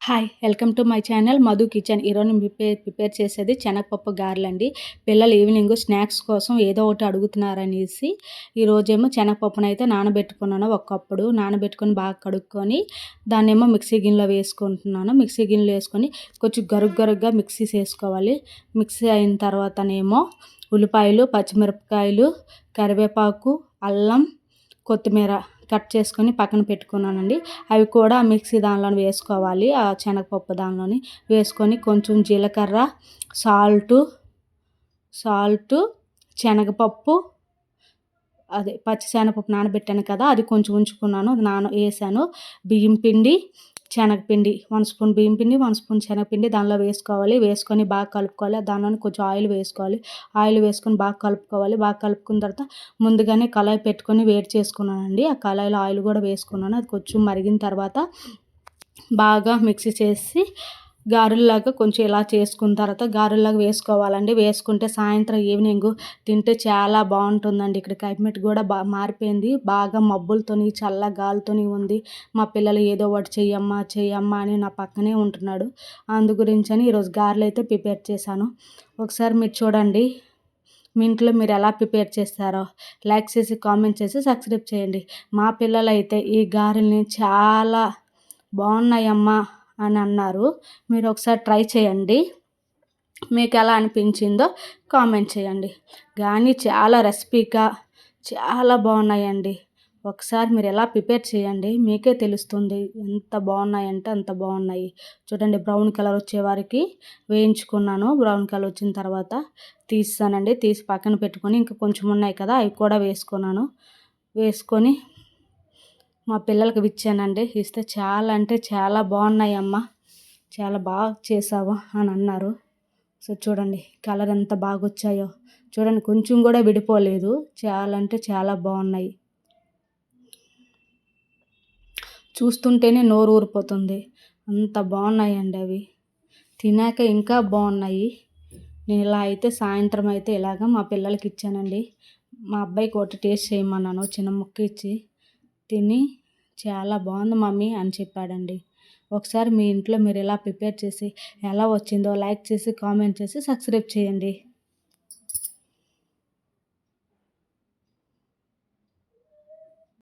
Hi welcome to my channel Madhu kitchen. ఈరోజు నేను prepare చేసేది శనగపప్పు గారెలండి. పిల్లలు ఈవినింగ్ స్నాక్స్ కోసం ఏదో ఒకటి అడుగుతున్నారనేసి ఈరోజేమో శనగపప్పునైతే నానబెట్టుకున్నాను. ఒక కప్పుడు నానబెట్టుకొని బాగా కడుక్కొని దాన్నేమో మిక్సీ గిన్నెలో వేసుకుంటున్నాను. మిక్సీ గిన్నెలో వేసుకొని కొంచెం గరుగ్గా మిక్సీ చేసుకోవాలి. మిక్సీ అయిన తర్వాతనేమో ఉల్లిపాయలు, పచ్చిమిరపకాయలు, కరివేపాకు, అల్లం, కొత్తిమీర కట్ చేసుకొని పక్కన పెట్టుకున్నానండి. అవి కూడా మిక్సీ దానిలో వేసుకోవాలి. ఆ శనగపప్పు దానిలోని వేసుకొని కొంచెం జీలకర్ర, సాల్టు, శనగపప్పు, అదే పచ్చి శనగపప్పు నానబెట్టాను కదా, అది కొంచెం ఉంచుకున్నాను, వేసాను. బియ్యం పిండి, శనగపిండి 1 స్పూన్ బియ్యం పిండి, 1 స్పూన్ శనగపిండి దానిలో వేసుకోవాలి. వేసుకొని బాగా కలుపుకోవాలి. దానిలోనే కొంచెం ఆయిల్ వేసుకోవాలి. ఆయిల్ వేసుకొని బాగా కలుపుకోవాలి. బాగా కలుపుకున్న తర్వాత ముందుగానే కళాయి పెట్టుకొని వేడి చేసుకున్నానండి. ఆ కళాయిలో ఆయిల్ కూడా వేసుకున్నాను. అది కొంచెం మరిగిన తర్వాత బాగా మిక్సీ చేసి గారెల్లాగా కొంచెం ఇలా చేసుకున్న తర్వాత గారెల్లాగా వేసుకోవాలండి. వేసుకుంటే సాయంత్రం ఈవినింగ్ తింటే చాలా బాగుంటుందండి. ఇక్కడ క్లైమేట్ కూడా మారిపోయింది. బాగా మబ్బులతోని చల్ల గాలితోని ఉంది. మా పిల్లలు ఏదో ఒకటి చెయ్యమ్మా అని నా పక్కనే ఉంటున్నాడు. అందు గురించి అని ఈరోజు గారెలు అయితే ప్రిపేర్ చేశాను. ఒకసారి మీరు చూడండి. మీ ఇంట్లో మీరు ఎలా ప్రిపేర్ చేస్తారో లైక్ చేసి కామెంట్ చేసి సబ్స్క్రైబ్ చేయండి. మా పిల్లలు అయితే ఈ గారెల్ని చాలా బాగున్నాయమ్మా అని అన్నారు. మీరు ఒకసారి ట్రై చేయండి. మీకు ఎలా అనిపించిందో కామెంట్ చేయండి. కానీ చాలా రెసిపీగా చాలా బాగున్నాయండి. ఒకసారి మీరు ఎలా ప్రిపేర్ చేయండి, మీకే తెలుస్తుంది ఎంత బాగున్నాయంటే అంత బాగున్నాయి. చూడండి, బ్రౌన్ కలర్ వచ్చే వారికి వేయించుకున్నాను. బ్రౌన్ కలర్ వచ్చిన తర్వాత తీసానండి. తీసి పక్కన పెట్టుకొని ఇంకా కొంచెం ఉన్నాయి కదా, అవి కూడా వేసుకున్నాను. వేసుకొని మా పిల్లలకి ఇచ్చానండి. ఇస్తే చాలా అంటే చాలా బాగున్నాయమ్మా, చాలా బాగా చేసావు అని అన్నారు. సో చూడండి కలర్ ఎంత బాగా వచ్చాయో చూడండి, కొంచెం కూడా విడిపోలేదు. చాలా అంటే చాలా బాగున్నాయి. చూస్తుంటేనే నోరు ఊరిపోతుంది, అంత బాగున్నాయండి. అవి తినాక ఇంకా బాగున్నాయి. నేను ఇలా అయితే సాయంత్రం అయితే ఇలాగ మా పిల్లలకి ఇచ్చానండి. మా అబ్బాయికి ఒకటి టేస్ట్ చేయమన్నాను, చిన్న ముక్క ఇచ్చి తిని చాలా బాగుంది మమ్మీ అని చెప్పాడండి. ఒకసారి మీ ఇంట్లో మీరు ఎలా ప్రిపేర్ చేసి ఎలా వచ్చిందో లైక్ చేసి కామెంట్ చేసి సబ్స్క్రైబ్ చేయండి.